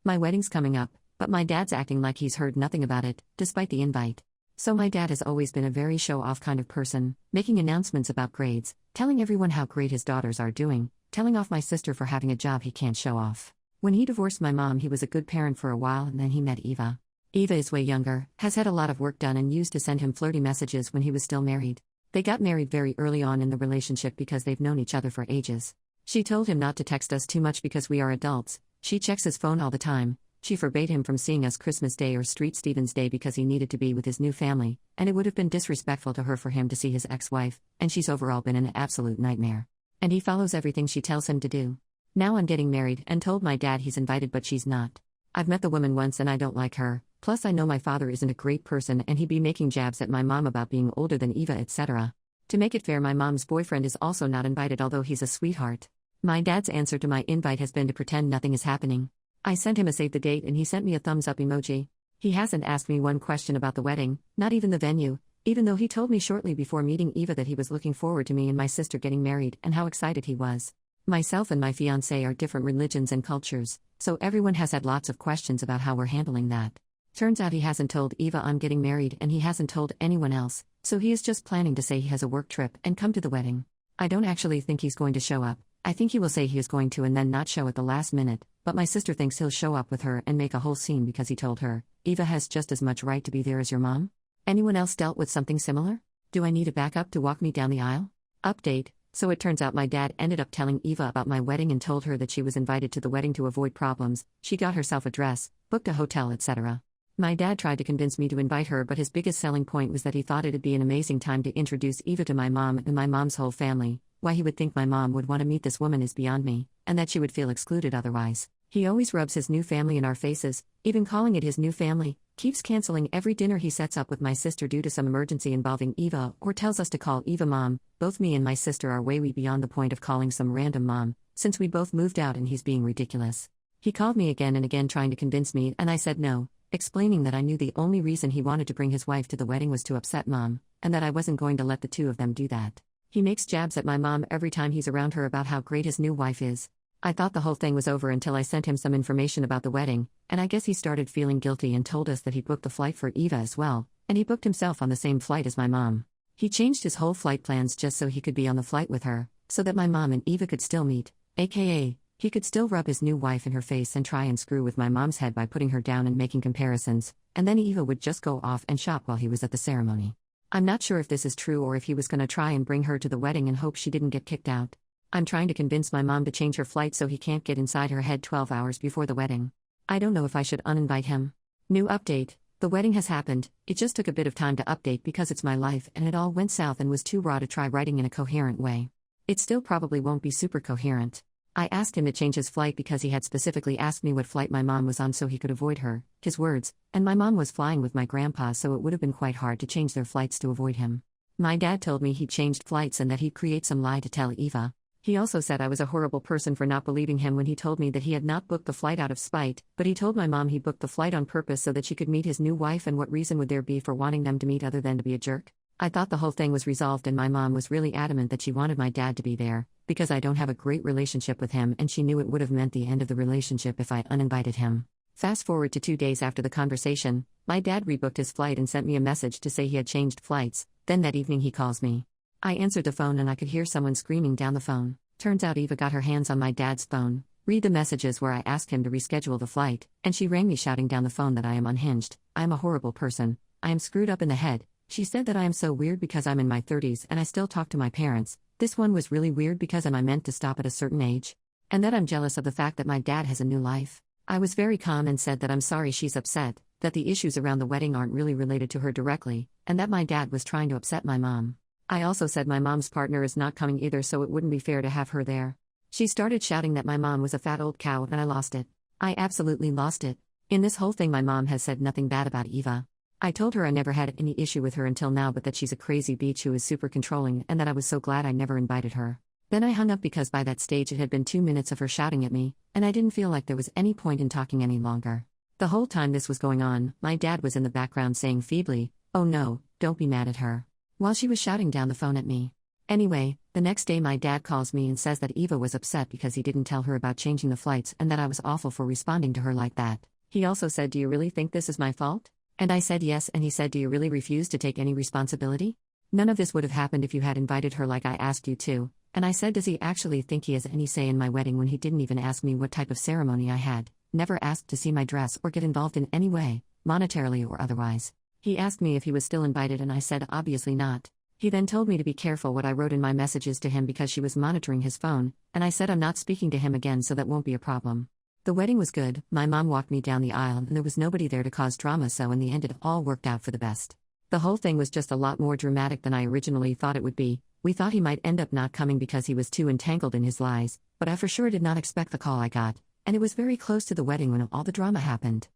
My wedding's coming up, but my dad's acting like he's heard nothing about it, despite the invite. So my dad has always been a very show-off kind of person, making announcements about grades, telling everyone how great his daughters are doing, telling off my sister for having a job he can't show off. When he divorced my mom, he was a good parent for a while, and then he met Eva. Eva is way younger, has had a lot of work done, and used to send him flirty messages when he was still married. They got married very early on in the relationship because they've known each other for ages. She told him not to text us too much because we are adults. She checks his phone all the time. She forbade him from seeing us Christmas Day or Street Stevens Day because he needed to be with his new family, and it would have been disrespectful to her for him to see his ex-wife, and she's overall been an absolute nightmare. And he follows everything she tells him to do. Now I'm getting married and told my dad he's invited, but she's not. I've met the woman once and I don't like her, plus I know my father isn't a great person and he'd be making jabs at my mom about being older than Eva, etc. To make it fair, my mom's boyfriend is also not invited, although he's a sweetheart. My dad's answer to my invite has been to pretend nothing is happening. I sent him a save the date and he sent me a thumbs up emoji. He hasn't asked me one question about the wedding, not even the venue, even though he told me shortly before meeting Eva that he was looking forward to me and my sister getting married and how excited he was. Myself and my fiancé are different religions and cultures, so everyone has had lots of questions about how we're handling that. Turns out he hasn't told Eva I'm getting married and he hasn't told anyone else, so he is just planning to say he has a work trip and come to the wedding. I don't actually think he's going to show up. I think he will say he is going to and then not show at the last minute, but my sister thinks he'll show up with her and make a whole scene because he told her, Eva has just as much right to be there as your mom? Anyone else dealt with something similar? Do I need a backup to walk me down the aisle? Update. So it turns out my dad ended up telling Eva about my wedding and told her that she was invited to the wedding to avoid problems. She got herself a dress, booked a hotel, etc. My dad tried to convince me to invite her, but his biggest selling point was that he thought it'd be an amazing time to introduce Eva to my mom and my mom's whole family. Why he would think my mom would want to meet this woman is beyond me, and that she would feel excluded otherwise. He always rubs his new family in our faces, even calling it his new family, keeps canceling every dinner he sets up with my sister due to some emergency involving Eva, or tells us to call Eva mom. Both me and my sister are way beyond the point of calling some random mom, since we both moved out and he's being ridiculous. He called me again and again trying to convince me, and I said no, explaining that I knew the only reason he wanted to bring his wife to the wedding was to upset mom, and that I wasn't going to let the two of them do that. He makes jabs at my mom every time he's around her about how great his new wife is. I thought the whole thing was over until I sent him some information about the wedding, and I guess he started feeling guilty and told us that he booked the flight for Eva as well, and he booked himself on the same flight as my mom. He changed his whole flight plans just so he could be on the flight with her, so that my mom and Eva could still meet, aka, he could still rub his new wife in her face and try and screw with my mom's head by putting her down and making comparisons, and then Eva would just go off and shop while he was at the ceremony. I'm not sure if this is true or if he was going to try and bring her to the wedding and hope she didn't get kicked out. I'm trying to convince my mom to change her flight so he can't get inside her head 12 hours before the wedding. I don't know if I should uninvite him. New update. The wedding has happened. It just took a bit of time to update because it's my life and it all went south and was too raw to try writing in a coherent way. It still probably won't be super coherent. I asked him to change his flight because he had specifically asked me what flight my mom was on so he could avoid her, his words, and my mom was flying with my grandpa, so it would have been quite hard to change their flights to avoid him. My dad told me he'd changed flights and that he'd create some lie to tell Eva. He also said I was a horrible person for not believing him when he told me that he had not booked the flight out of spite, but he told my mom he booked the flight on purpose so that she could meet his new wife, and what reason would there be for wanting them to meet other than to be a jerk? I thought the whole thing was resolved and my mom was really adamant that she wanted my dad to be there, because I don't have a great relationship with him and she knew it would have meant the end of the relationship if I uninvited him. Fast forward to 2 days after the conversation, my dad rebooked his flight and sent me a message to say he had changed flights. Then that evening he calls me. I answered the phone and I could hear someone screaming down the phone. Turns out Eva got her hands on my dad's phone, read the messages where I asked him to reschedule the flight, and she rang me shouting down the phone that I am unhinged, I am a horrible person, I am screwed up in the head. She said that I am so weird because I'm in my 30s and I still talk to my parents. This one was really weird because am I meant to stop at a certain age? And that I'm jealous of the fact that my dad has a new life. I was very calm and said that I'm sorry she's upset, that the issues around the wedding aren't really related to her directly, and that my dad was trying to upset my mom. I also said my mom's partner is not coming either, so it wouldn't be fair to have her there. She started shouting that my mom was a fat old cow and I lost it. I absolutely lost it. In this whole thing my mom has said nothing bad about Eva. I told her I never had any issue with her until now, but that she's a crazy bitch who is super controlling and that I was so glad I never invited her. Then I hung up because by that stage it had been 2 minutes of her shouting at me, and I didn't feel like there was any point in talking any longer. The whole time this was going on, my dad was in the background saying feebly, "Oh no, don't be mad at her," while she was shouting down the phone at me. Anyway, the next day my dad calls me and says that Eva was upset because he didn't tell her about changing the flights and that I was awful for responding to her like that. He also said, "Do you really think this is my fault?" And I said yes, and he said, "Do you really refuse to take any responsibility? None of this would have happened if you had invited her like I asked you to." And I said, "Does he actually think he has any say in my wedding when he didn't even ask me what type of ceremony I had, never asked to see my dress or get involved in any way, monetarily or otherwise?" He asked me if he was still invited and I said obviously not. He then told me to be careful what I wrote in my messages to him because she was monitoring his phone, and I said I'm not speaking to him again, so that won't be a problem. The wedding was good, my mom walked me down the aisle and there was nobody there to cause drama, so in the end it all worked out for the best. The whole thing was just a lot more dramatic than I originally thought it would be. We thought he might end up not coming because he was too entangled in his lies, but I for sure did not expect the call I got, and it was very close to the wedding when all the drama happened.